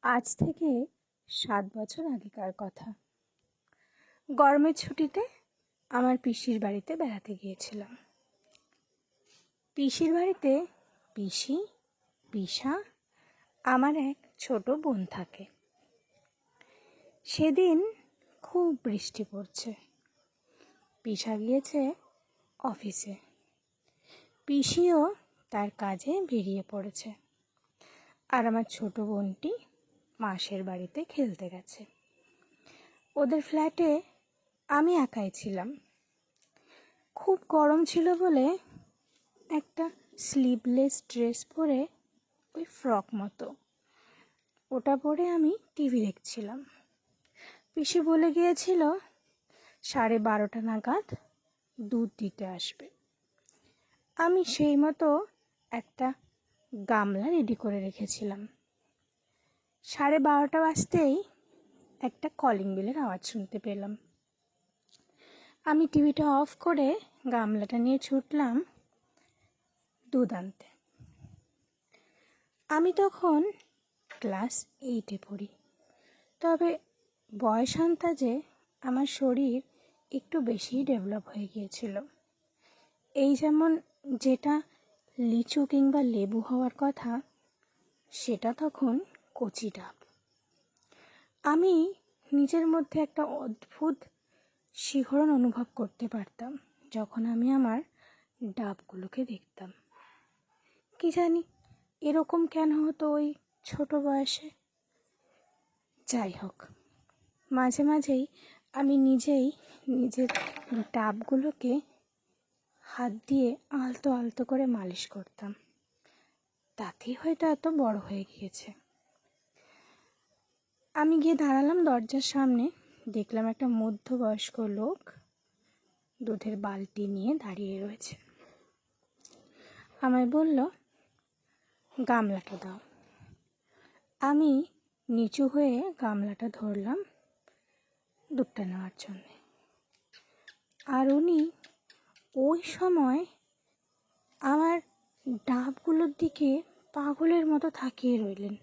আজ থেকে 7 বছর আগেকার কথা। গরমের ছুটিতে আমার পিসির বাড়িতে বেড়াতে গিয়েছিলাম। পিসির বাড়িতে পিসি, পিসা, আমার এক ছোট বোন থাকে। সেদিন খুব বৃষ্টি পড়ছে। পিসা গিয়েছে অফিসে, পিসিও তার কাজে বেরিয়ে পড়েছে, আর আমার ছোট বোনটি মাসের বাড়িতে খেলতে গেছে। ওদের ফ্ল্যাটে আমি একাই ছিলাম। খুব গরম ছিল বলে একটা স্লিভলেস ড্রেস পরে, ওই ফ্রক মতো, ওটা পরে আমি টিভি দেখছিলাম। পিসি বলে গিয়েছিল 12:30 নাগাদ দুধ দিতে আসবে। আমি সেই মতো একটা গামলা রেডি করে রেখেছিলাম। 12:30 বাজতেই একটা কলিং বেলের আওয়াজ শুনতে পেলাম। আমি টিভিটা অফ করে গামলাটা নিয়ে ছুটলাম দুধ আনতে। আমি তখন ক্লাস 8-এ পড়ি, তবে বয়স আন্দাজে আমার শরীর একটু বেশিই ডেভেলপ হয়ে গিয়েছিল। এই যেমন যেটা লিচু কিংবা লেবু হওয়ার কথা, সেটা তখন কচি ডাব। আমি নিজের মধ্যে একটা অদ্ভুত শিহরণ অনুভব করতে পারতাম যখন আমি আমার ডাবগুলোকে দেখতাম। কি জানি এরকম কেন হতো ওই ছোট বয়সে। যাই হোক, মাঝে মাঝেই আমি নিজেই নিজের ডাবগুলোকে হাত দিয়ে আলতো আলতো করে মালিশ করতাম। তাতেই হয়তো এত বড় হয়ে গিয়েছে। আমি গিয়ে দাঁড়ালাম দরজার সামনে। দেখলাম একটা মধ্যবয়স্ক লোক দুধের বালতি নিয়ে দাঁড়িয়ে রয়েছে। আমায় বলল, গামলাটা দাও। আমি নিচু হয়ে গামলাটা ধরলাম দুধটা নেওয়ার জন্যে। আর উনি ওই সময় আমার ডাবগুলোর দিকে পাগলের মতো তাকিয়ে রইলেন।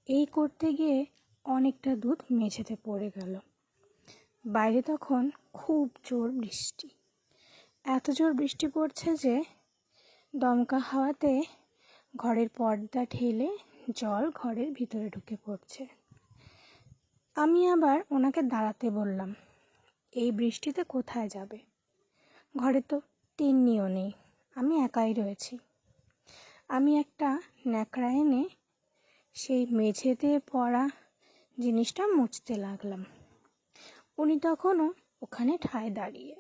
এই করতে গিয়ে অনেকটা দুধ মেঝেতে পড়ে গেল। বাইরে তখন খুব জোর বৃষ্টি। এত জোর বৃষ্টি পড়ছে যে দমকা হাওয়াতে ঘরের পর্দা ঠেলে জল ঘরের ভিতরে ঢুকে পড়ছে। আমি আবার ওনাকে দাঁড়াতে বললাম। এই বৃষ্টিতে কোথায় যাবে? ঘরে তো তিন্নিও নেই, আমি একাই রয়েছি। আমি একটা ন্যাকড়া এনে সেই মেঝেতে পড়া জিনিসটা মুছতে লাগলাম। উনি তখনও ওখানে ঠায় দাঁড়িয়ে।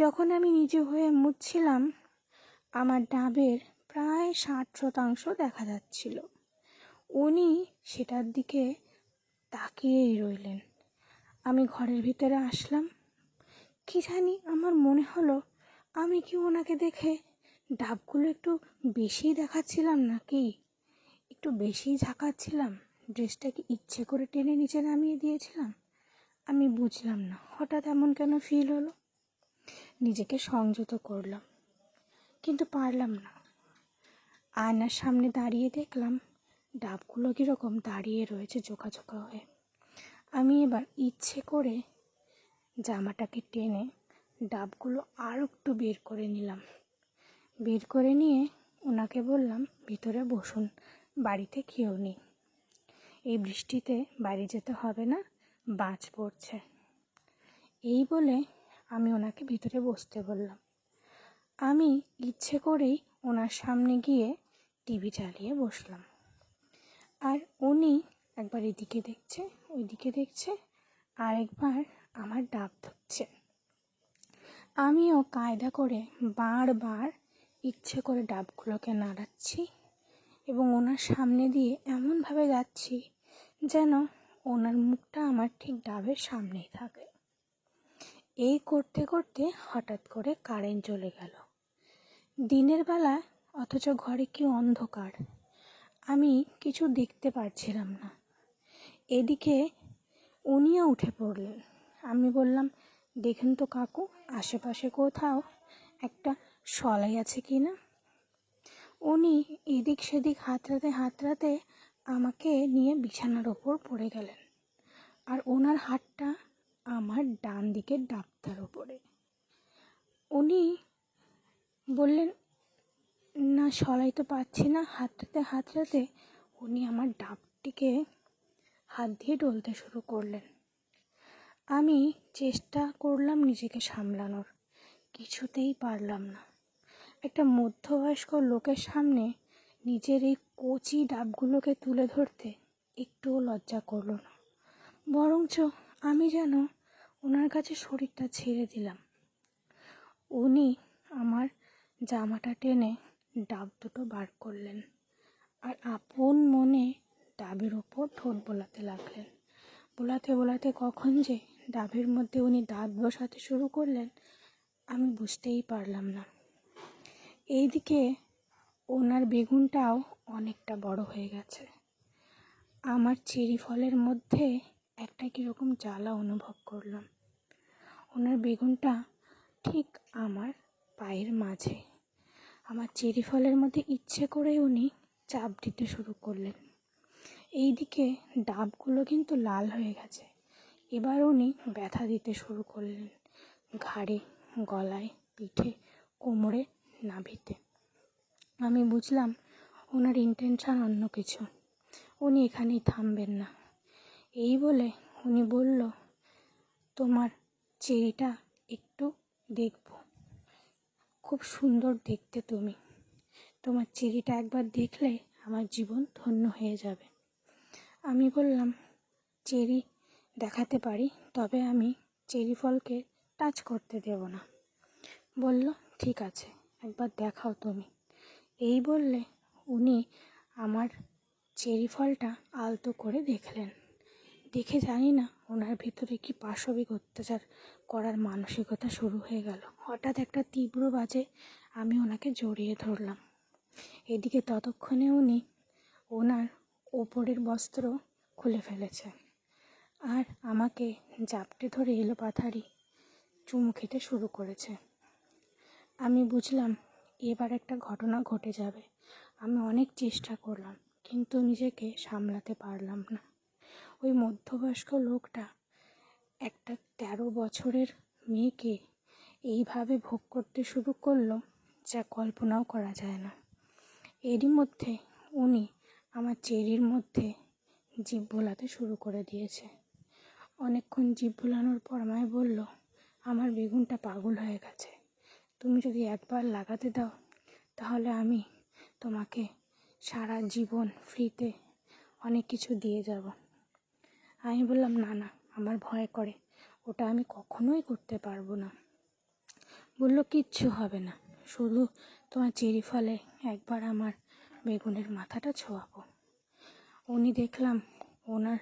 যখন আমি নিচু হয়ে মুছছিলাম, আমার ডাবের প্রায় 60% দেখা যাচ্ছিল। উনি সেটার দিকে তাকিয়েই রইলেন। আমি ঘরের ভিতরে আসলাম। কি জানি আমার মনে হলো, আমি কি ওনাকে দেখে ডাবগুলো একটু বেশি দেখাচ্ছিলাম নাকি একটু বেশি ঝাঁকাচ্ছিলাম? ড্রেসটা কি ইচ্ছে করে টেনে নিচে নামিয়ে দিয়েছিলাম? আমি বুঝলাম না হঠাৎ এমন কেন ফিল হলো। নিজেকে সংযত করলাম, কিন্তু পারলাম না। আয়নার সামনে দাঁড়িয়ে দেখলাম ডাবগুলো কীরকম দাঁড়িয়ে রয়েছে চোখা চোখা হয়ে। আমি এবার ইচ্ছে করে জামাটাকে টেনে ডাবগুলো আরও একটু বের করে নিলাম। বের করে নিয়ে ওনাকে বললাম, ভিতরে বসুন, বাড়িতে কেউ নেই, এই বৃষ্টিতে বাড়ি যেতে হবে না, বাজ পড়ছে। এই বলে আমি ওনাকে ভিতরে বসতে বললাম। আমি ইচ্ছে করেই ওনার সামনে গিয়ে টিভি চালিয়ে বসলাম। আর উনি একবার এদিকে দেখছে, ওইদিকে দেখছে, আর একবার আমার ডাব ধরছে। আমিও কায়দা করে বারবার ইচ্ছে করে ডাবগুলোকে নাড়াচ্ছি এবং ওনার সামনে দিয়ে এমনভাবে যাচ্ছি যেন ওনার মুখটা আমার ঠিক ডাবের সামনেই থাকে। এই করতে করতে হঠাৎ করে কারেন্ট চলে গেল। দিনের বেলা, অথচ ঘরে কি অন্ধকার, আমি কিছু দেখতে পারছিলাম না। এদিকে উনিও উঠে পড়লেন। আমি বললাম, দেখুন তো কাকু, আশেপাশে কোথাও একটা সলাই আছে কি না। উনি এদিক সেদিক হাতড়াতে হাতড়াতে আমাকে নিয়ে বিছানার ওপর পড়ে গেলেন, আর ওনার হাতটা আমার ডান দিকের ডাবটার ওপরে। উনি বললেন, না সরাইতে পারছি না, হাতটাতে হাতটাতে উনি আমার ডাবটিকে হাত দিয়ে ডলতে শুরু করলেন। আমি চেষ্টা করলাম নিজেকে সামলানোর, কিছুতেই পারলাম না। একটা মধ্যবয়স্ক লোকের সামনে নিজের এই কচি ডাবগুলোকে তুলে ধরতে একটুও লজ্জা করলো না, বরঞ্চ আমি যেন ওনার কাছে শরীরটা ছেড়ে দিলাম। উনি আমার জামাটা টেনে ডাব দুটো বার করলেন, আর আপন মনে ডাবের ওপর ঠোঁট বোলাতে লাগলেন। বোলাতে বোলাতে কখন যে ডাবের মধ্যে উনি দাঁত বসাতে শুরু করলেন আমি বুঝতেই পারলাম না। এইদিকে ওনার বেগুনটাও অনেকটা বড় হয়ে গেছে। আমার চেরি ফলের মধ্যে একটা কীরকম জ্বালা অনুভব করলাম। ওনার বেগুনটা ঠিক আমার পায়ের মাঝে। আমার চেরি ফলের মধ্যে ইচ্ছে করে উনি চাপ দিতে শুরু করলেন। এইদিকে ডাবগুলো কিন্তু লাল হয়ে গেছে। এবার উনি ব্যথা দিতে শুরু করলেন, ঘাড়ে, গলায়, পিঠে, কোমরে, নাভিতে। আমি বুঝলাম ওনার ইন্টেনশন অন্য কিছু, উনি এখানেই থামবেন না। এই বলে উনি বলল, তোমার চেরিটা একটু দেখব, খুব সুন্দর দেখতে তুমি, তোমার চেরিটা একবার দেখলে আমার জীবন ধন্য হয়ে যাবে। আমি বললাম, চেরি দেখাতে পারি, তবে আমি চেরি ফলকে টাচ করতে দেব না। বলল, ঠিক আছে, একবার দেখাও তুমি। এই বললে উনি আমার চেরি ফলটা আলতো করে দেখলেন। দেখে জানি না ওনার ভিতরে কি পাশবিক অত্যাচার করার মানসিকতা শুরু হয়ে গেল। হঠাৎ একটা তীব্র বাজে আমি ওনাকে জড়িয়ে ধরলাম। এদিকে ততক্ষণে উনি ওনার ওপরের বস্ত্র খুলে ফেলেছে, আর আমাকে জাপটে ধরে এলোপাথারি চুমু খেতে শুরু করেছে। আমি বুঝলাম এবার একটা ঘটনা ঘটে যাবে। আমি অনেক চেষ্টা করলাম, কিন্তু নিজেকে সামলাতে পারলাম না। ওই মধ্যবয়স্ক লোকটা একটা 13 বছরের মেয়েকে এইভাবে ভোগ করতে শুরু করলো, যা কল্পনাও করা যায় না। এরই মধ্যে উনি আমার চেরির মধ্যে জিভ ভোলাতে শুরু করে দিয়েছে। অনেকক্ষণ জিভ ভোলানোর পর আমায় বলল, আমার বেগুনটা পাগল হয়ে গেছে, তুমি যদি একবার লাগাতে দাও তাহলে আমি তোমাকে সারা জীবন ফ্রিতে অনেক কিছু দিয়ে যাব। আমি বললাম, না না, আমার ভয় করে, ওটা আমি কখনোই করতে পারবো না। বলল, কিচ্ছু হবে না, শুধু তোমার চেরি ফলে একবার আমার বেগুনের মাথাটা ছোঁয়াবো। উনি দেখলাম ওনার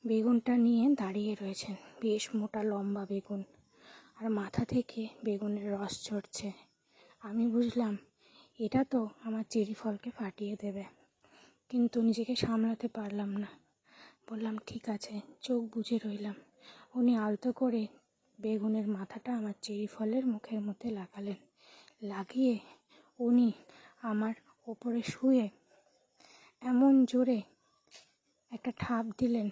বেগুনটা নিয়ে দাঁড়িয়ে রয়েছেন, বেশ মোটা লম্বা বেগুন, আর মাথা থেকে বেগুনের রস ঝরছে। আমি বুঝলাম এটা তো আমার চেরি ফলকে ফাটিয়ে দেবে, কিন্তু নিজেকে সামলাতে পারলাম না। বললাম, ঠিক আছে, চোখ বুজে রইলাম। উনি আলতো করে বেগুনের মাথাটা আমার চেরি ফলের মুখের মধ্যে লাগালেন। লাগিয়ে উনি আমার ওপরে শুয়ে এমন জোরে একটা ঠাপ দিলেন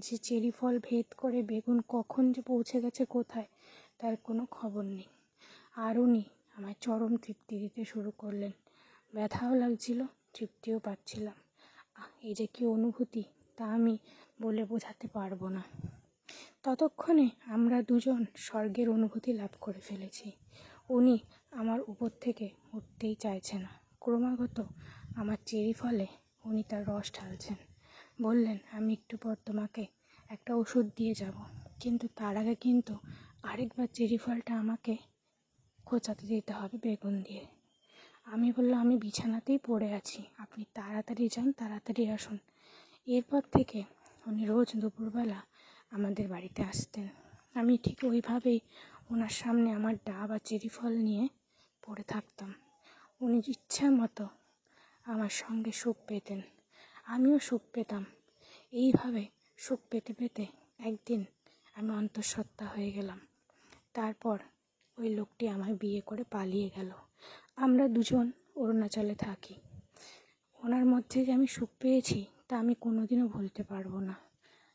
যে চেরি ফল ভেদ করে বেগুন কখন যে পৌঁছে গেছে কোথায় তার কোনো খবর নেই। আর উনি আমায় চরম তৃপ্তি দিতে শুরু করলেন। ব্যথাও লাগছিল, তৃপ্তিও পাচ্ছিলাম। এই যে কী অনুভূতি তা আমি বলে বোঝাতে পারবো না। ততক্ষণে আমরা দুজন স্বর্গের অনুভূতি লাভ করে ফেলেছি। উনি আমার উপর থেকে উঠতেই চাইছে না। ক্রমাগত আমার চেরি ফলে উনি তার রস ঢালছেন। বললেন, আমি একটু পর তোমাকে একটা ওষুধ দিয়ে যাব, কিন্তু তার আগে কিন্তু আরেকবার চেরি ফলটা আমাকে খোঁচাতে দিতে হবে বেগুন দিয়ে। আমি বললাম, আমি বিছানাতেই পড়ে আছি, আপনি তাড়াতাড়ি যান, তাড়াতাড়ি আসুন। এরপর থেকে উনি রোজ দুপুরবেলা আমাদের বাড়িতে আসতেন। আমি ঠিক ওইভাবেই ওনার সামনে আমার ডাব আর চেরি ফল নিয়ে পড়ে থাকতাম। উনি ইচ্ছা মতো আমার সঙ্গে সুখ পেতেন, আমিও সুখ পেতাম। এইভাবে সুখ পেতে পেতে একদিন আমি অন্তঃসত্ত্বা হয়ে গেলাম। তারপর ওই লোকটি আমায় বিয়ে করে পালিয়ে গেল। আমরা দুজন অরুণাচলে থাকি। ওনার মধ্যে যে আমি সুখ পেয়েছি তা তা আমি কোনোদিনও ভুলতে পারবো না।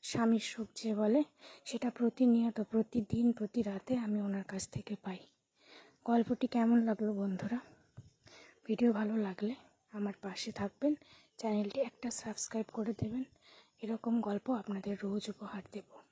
স্বামীর সুখ যে বলে সেটা প্রতিনিয়ত, প্রতিদিন, প্রতি রাতে আমি ওনার কাছ থেকে পাই। গল্পটি কেমন লাগলো বন্ধুরা? ভিডিও ভালো লাগলে আমার পাশে থাকবেন, চ্যানেলটি একটা সাবস্ক্রাইব করে দেবেন। এরকম গল্প আপনাদের রোজ উপহার দেব।